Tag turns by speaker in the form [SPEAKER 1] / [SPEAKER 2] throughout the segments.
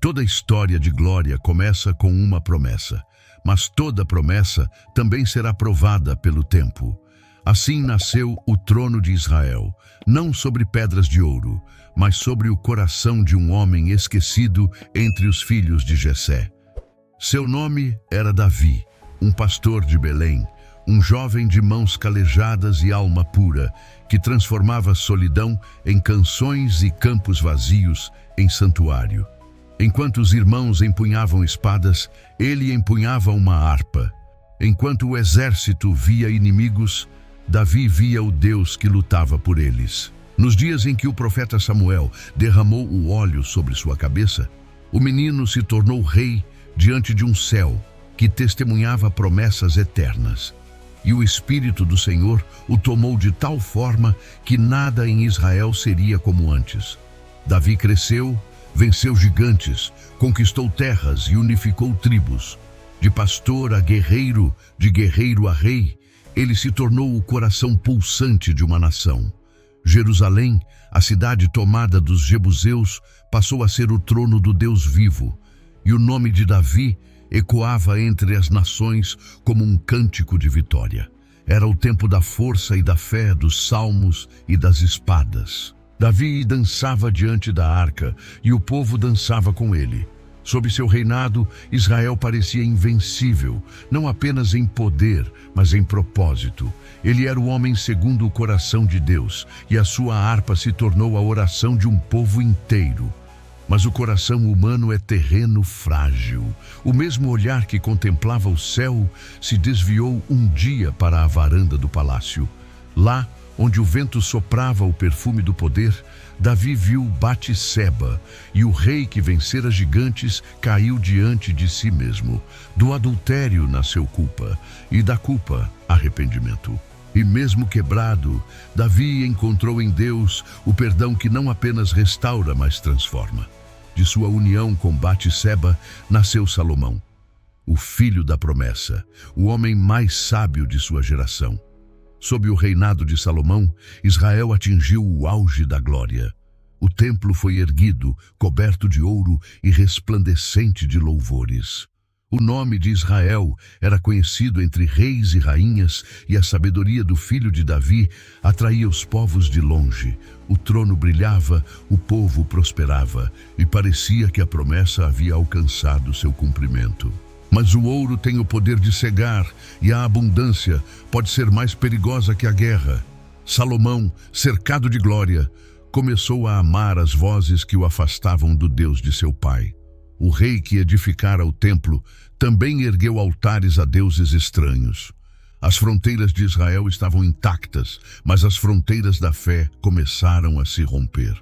[SPEAKER 1] Toda história de glória começa com uma promessa, mas toda promessa também será provada pelo tempo. Assim nasceu o trono de Israel, não sobre pedras de ouro, mas sobre o coração de um homem esquecido entre os filhos de Jessé. Seu nome era Davi, um pastor de Belém, um jovem de mãos calejadas e alma pura, que transformava solidão em canções e campos vazios em santuário. Enquanto os irmãos empunhavam espadas, ele empunhava uma harpa. Enquanto o exército via inimigos, Davi via o Deus que lutava por eles. Nos dias em que o profeta Samuel derramou o óleo sobre sua cabeça, o menino se tornou rei diante de um céu que testemunhava promessas eternas. E o Espírito do Senhor o tomou de tal forma que nada em Israel seria como antes. Davi cresceu, venceu gigantes, conquistou terras e unificou tribos. De pastor a guerreiro, de guerreiro a rei, ele se tornou o coração pulsante de uma nação. Jerusalém, a cidade tomada dos jebuseus, passou a ser o trono do Deus vivo, e o nome de Davi ecoava entre as nações como um cântico de vitória. Era o tempo da força e da fé, dos salmos e das espadas. Davi dançava diante da arca, e o povo dançava com ele. Sob seu reinado, Israel parecia invencível, não apenas em poder, mas em propósito. Ele era o homem segundo o coração de Deus, e a sua harpa se tornou a oração de um povo inteiro. Mas o coração humano é terreno frágil. O mesmo olhar que contemplava o céu se desviou um dia para a varanda do palácio. Lá, onde o vento soprava o perfume do poder, Davi viu Batseba, e o rei que vencera gigantes caiu diante de si mesmo. Do adultério nasceu culpa, e da culpa, arrependimento. E mesmo quebrado, Davi encontrou em Deus o perdão que não apenas restaura, mas transforma. De sua união com Batseba nasceu Salomão, o filho da promessa, o homem mais sábio de sua geração. Sob o reinado de Salomão, Israel atingiu o auge da glória. O templo foi erguido, coberto de ouro e resplandecente de louvores. O nome de Israel era conhecido entre reis e rainhas, e a sabedoria do filho de Davi atraía os povos de longe. O trono brilhava, o povo prosperava, e parecia que a promessa havia alcançado seu cumprimento. Mas o ouro tem o poder de cegar, e a abundância pode ser mais perigosa que a guerra. Salomão, cercado de glória, começou a amar as vozes que o afastavam do Deus de seu pai. O rei que edificara o templo também ergueu altares a deuses estranhos. As fronteiras de Israel estavam intactas, mas as fronteiras da fé começaram a se romper.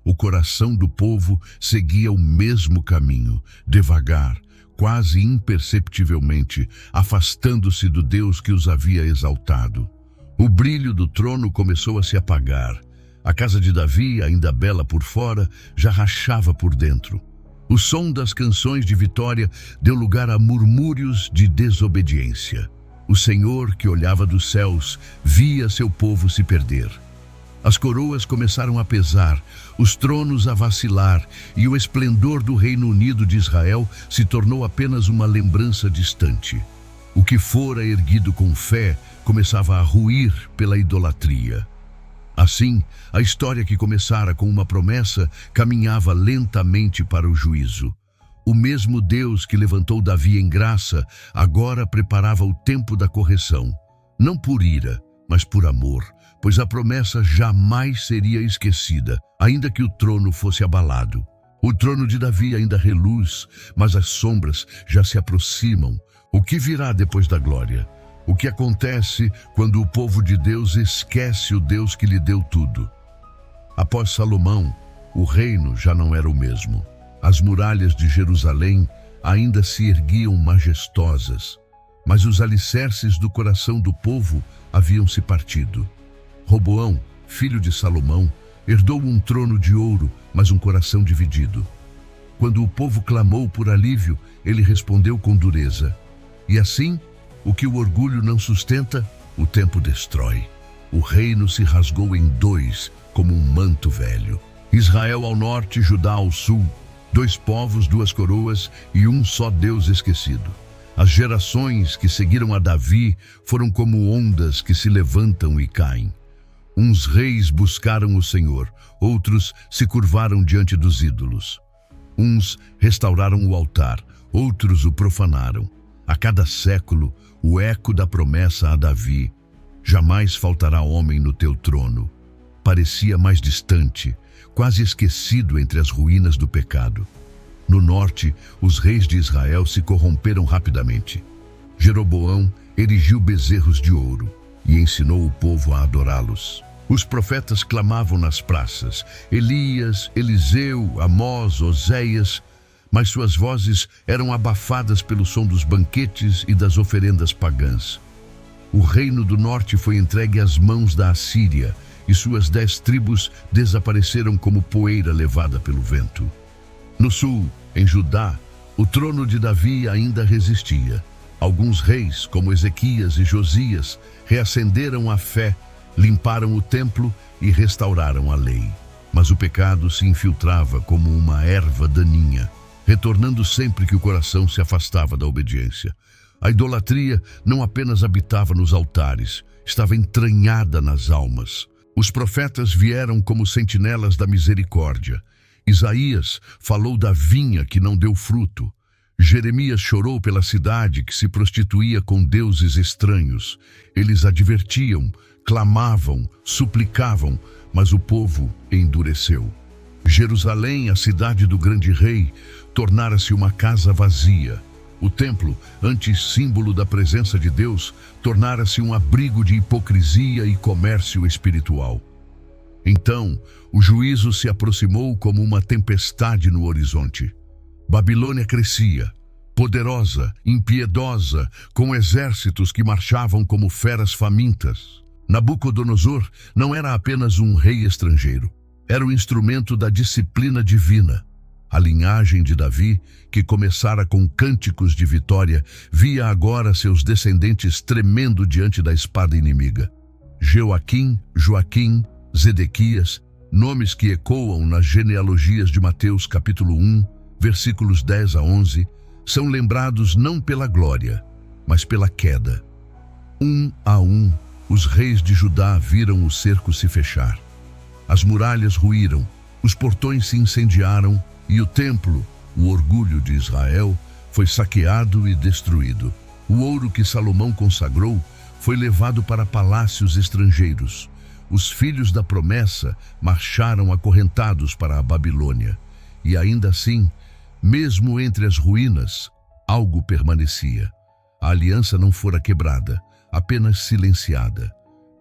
[SPEAKER 1] O coração do povo seguia o mesmo caminho, devagar, quase imperceptivelmente, afastando-se do Deus que os havia exaltado. O brilho do trono começou a se apagar. A casa de Davi, ainda bela por fora, já rachava por dentro. O som das canções de vitória deu lugar a murmúrios de desobediência. O Senhor, que olhava dos céus, via seu povo se perder. As coroas começaram a pesar, os tronos a vacilar, e o esplendor do Reino Unido de Israel se tornou apenas uma lembrança distante. O que fora erguido com fé começava a ruir pela idolatria. Assim, a história que começara com uma promessa caminhava lentamente para o juízo. O mesmo Deus que levantou Davi em graça, agora preparava o tempo da correção. Não por ira, mas por amor, pois a promessa jamais seria esquecida, ainda que o trono fosse abalado. O trono de Davi ainda reluz, mas as sombras já se aproximam. O que virá depois da glória? O que acontece quando o povo de Deus esquece o Deus que lhe deu tudo? Após Salomão, o reino já não era o mesmo. As muralhas de Jerusalém ainda se erguiam majestosas, mas os alicerces do coração do povo haviam se partido. Roboão, filho de Salomão, herdou um trono de ouro, mas um coração dividido. Quando o povo clamou por alívio, ele respondeu com dureza. E assim, o que o orgulho não sustenta, o tempo destrói. O reino se rasgou em dois, como um manto velho. Israel ao norte, Judá ao sul. 2 povos, 2 coroas e um só Deus esquecido. As gerações que seguiram a Davi foram como ondas que se levantam e caem. Uns reis buscaram o Senhor, outros se curvaram diante dos ídolos. Uns restauraram o altar, outros o profanaram. A cada século, o eco da promessa a Davi: jamais faltará homem no teu trono, parecia mais distante, quase esquecido entre as ruínas do pecado. No norte, os reis de Israel se corromperam rapidamente. Jeroboão erigiu bezerros de ouro e ensinou o povo a adorá-los. Os profetas clamavam nas praças: Elias, Eliseu, Amós, Oséias, mas suas vozes eram abafadas pelo som dos banquetes e das oferendas pagãs. O reino do norte foi entregue às mãos da Assíria, e suas 10 tribos desapareceram como poeira levada pelo vento. No sul, em Judá, o trono de Davi ainda resistia. Alguns reis, como Ezequias e Josias, reacenderam a fé, limparam o templo e restauraram a lei. Mas o pecado se infiltrava como uma erva daninha, retornando sempre que o coração se afastava da obediência. A idolatria não apenas habitava nos altares, estava entranhada nas almas. Os profetas vieram como sentinelas da misericórdia. Isaías falou da vinha que não deu fruto. Jeremias chorou pela cidade que se prostituía com deuses estranhos. Eles advertiam, clamavam, suplicavam, mas o povo endureceu. Jerusalém, a cidade do grande rei, tornara-se uma casa vazia. O templo, antes símbolo da presença de Deus, tornara-se um abrigo de hipocrisia e comércio espiritual. Então, o juízo se aproximou como uma tempestade no horizonte. Babilônia crescia, poderosa, impiedosa, com exércitos que marchavam como feras famintas. Nabucodonosor não era apenas um rei estrangeiro, era o instrumento da disciplina divina. A linhagem de Davi, que começara com cânticos de vitória, via agora seus descendentes tremendo diante da espada inimiga. Jeoaquim, Joaquim, Zedequias, nomes que ecoam nas genealogias de Mateus capítulo 1, versículos 10 a 11, são lembrados não pela glória, mas pela queda. Um a um, os reis de Judá viram o cerco se fechar. As muralhas ruíram, os portões se incendiaram e o templo, o orgulho de Israel, foi saqueado e destruído. O ouro que Salomão consagrou foi levado para palácios estrangeiros. Os filhos da promessa marcharam acorrentados para a Babilônia. E ainda assim, mesmo entre as ruínas, algo permanecia. A aliança não fora quebrada, apenas silenciada.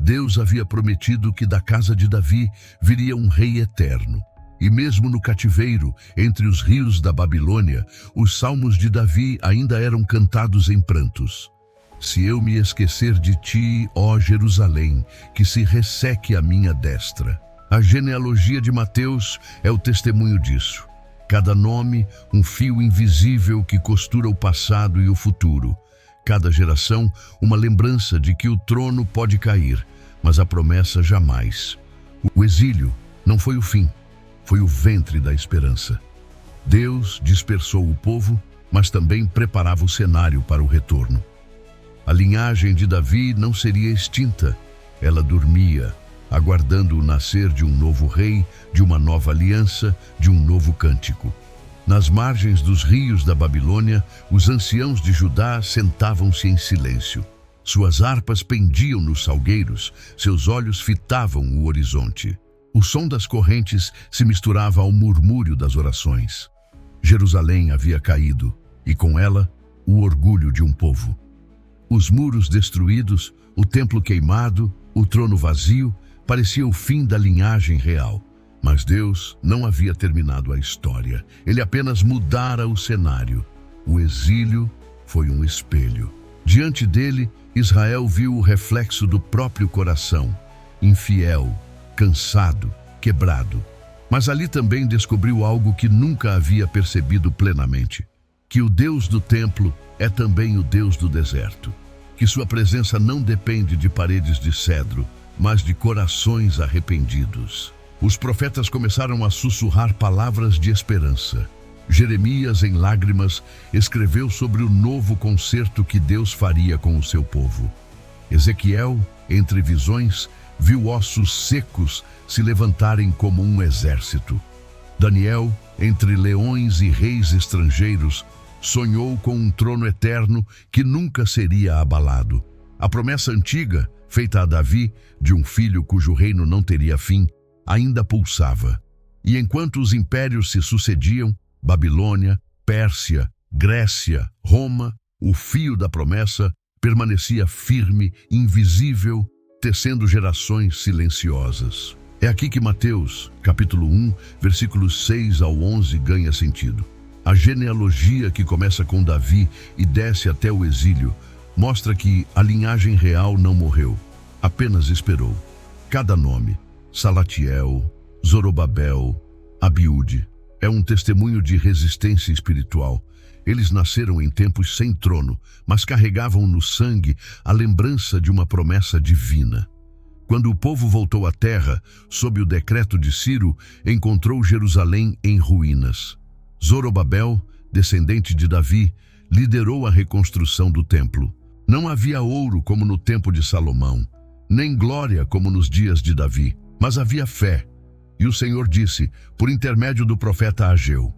[SPEAKER 1] Deus havia prometido que da casa de Davi viria um rei eterno. E mesmo no cativeiro, entre os rios da Babilônia, os salmos de Davi ainda eram cantados em prantos. Se eu me esquecer de ti, ó Jerusalém, que se resseque a minha destra. A genealogia de Mateus é o testemunho disso. Cada nome, um fio invisível que costura o passado e o futuro. Cada geração, uma lembrança de que o trono pode cair, mas a promessa jamais. O exílio não foi o fim, foi o ventre da esperança. Deus dispersou o povo, mas também preparava o cenário para o retorno. A linhagem de Davi não seria extinta, ela dormia, aguardando o nascer de um novo rei, de uma nova aliança, de um novo cântico. Nas margens dos rios da Babilônia, os anciãos de Judá sentavam-se em silêncio. Suas harpas pendiam nos salgueiros, seus olhos fitavam o horizonte. O som das correntes se misturava ao murmúrio das orações. Jerusalém havia caído, e com ela, o orgulho de um povo. Os muros destruídos, o templo queimado, o trono vazio, parecia o fim da linhagem real. Mas Deus não havia terminado a história. Ele apenas mudara o cenário. O exílio foi um espelho. Diante dele, Israel viu o reflexo do próprio coração, infiel, cansado, quebrado. Mas ali também descobriu algo que nunca havia percebido plenamente: que o Deus do templo é também o Deus do deserto, que sua presença não depende de paredes de cedro, mas de corações arrependidos. Os profetas começaram a sussurrar palavras de esperança. Jeremias, em lágrimas, escreveu sobre o novo concerto que Deus faria com o seu povo. Ezequiel, entre visões, viu ossos secos se levantarem como um exército. Daniel, entre leões e reis estrangeiros, sonhou com um trono eterno que nunca seria abalado. A promessa antiga, feita a Davi, de um filho cujo reino não teria fim, ainda pulsava. E enquanto os impérios se sucediam, Babilônia, Pérsia, Grécia, Roma, o fio da promessa permanecia firme, invisível, tecendo gerações silenciosas. É aqui que Mateus, capítulo 1, versículos 6 ao 11, ganha sentido. A genealogia que começa com Davi e desce até o exílio mostra que a linhagem real não morreu, apenas esperou. Cada nome, Salatiel, Zorobabel, Abiúde, é um testemunho de resistência espiritual. Eles nasceram em tempos sem trono, mas carregavam no sangue a lembrança de uma promessa divina. Quando o povo voltou à terra, sob o decreto de Ciro, encontrou Jerusalém em ruínas. Zorobabel, descendente de Davi, liderou a reconstrução do templo. Não havia ouro como no tempo de Salomão, nem glória como nos dias de Davi, mas havia fé. E o Senhor disse, por intermédio do profeta Ageu: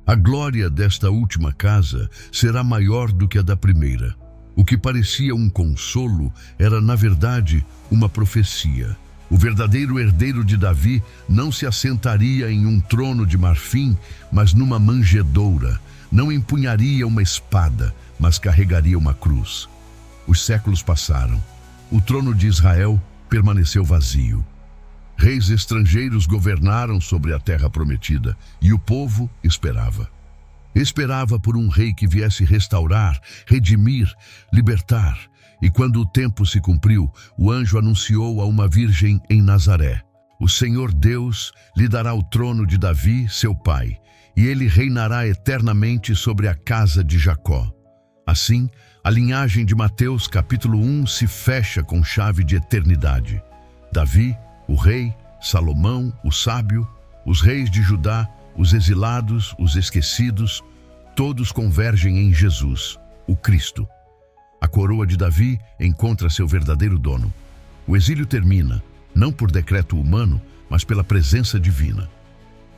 [SPEAKER 1] a glória desta última casa será maior do que a da primeira. O que parecia um consolo era, na verdade, uma profecia. O verdadeiro herdeiro de Davi não se assentaria em um trono de marfim, mas numa manjedoura. Não empunharia uma espada, mas carregaria uma cruz. Os séculos passaram. O trono de Israel permaneceu vazio. Reis estrangeiros governaram sobre a terra prometida, e o povo esperava. Esperava por um rei que viesse restaurar, redimir, libertar. E quando o tempo se cumpriu, o anjo anunciou a uma virgem em Nazaré: o Senhor Deus lhe dará o trono de Davi, seu pai, e ele reinará eternamente sobre a casa de Jacó. Assim, a linhagem de Mateus, capítulo 1, se fecha com chave de eternidade. Davi, o rei, Salomão, o sábio, os reis de Judá, os exilados, os esquecidos, todos convergem em Jesus, o Cristo. A coroa de Davi encontra seu verdadeiro dono. O exílio termina, não por decreto humano, mas pela presença divina.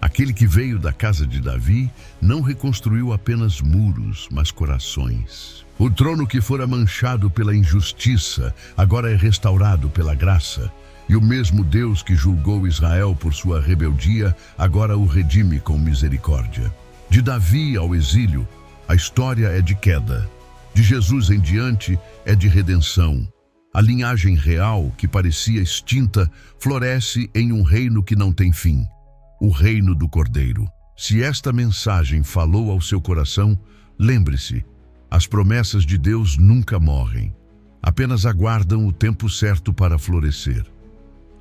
[SPEAKER 1] Aquele que veio da casa de Davi não reconstruiu apenas muros, mas corações. O trono que fora manchado pela injustiça agora é restaurado pela graça. E o mesmo Deus que julgou Israel por sua rebeldia, agora o redime com misericórdia. De Davi ao exílio, a história é de queda. De Jesus em diante, é de redenção. A linhagem real, que parecia extinta, floresce em um reino que não tem fim. O reino do Cordeiro. Se esta mensagem falou ao seu coração, lembre-se, as promessas de Deus nunca morrem. Apenas aguardam o tempo certo para florescer.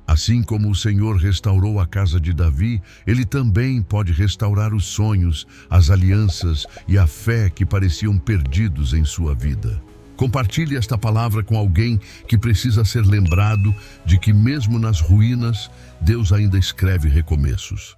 [SPEAKER 1] Assim como o Senhor restaurou a casa de Davi, Ele também pode restaurar os sonhos, as alianças e a fé que pareciam perdidos em sua vida. Compartilhe esta palavra com alguém que precisa ser lembrado de que mesmo nas ruínas, Deus ainda escreve recomeços.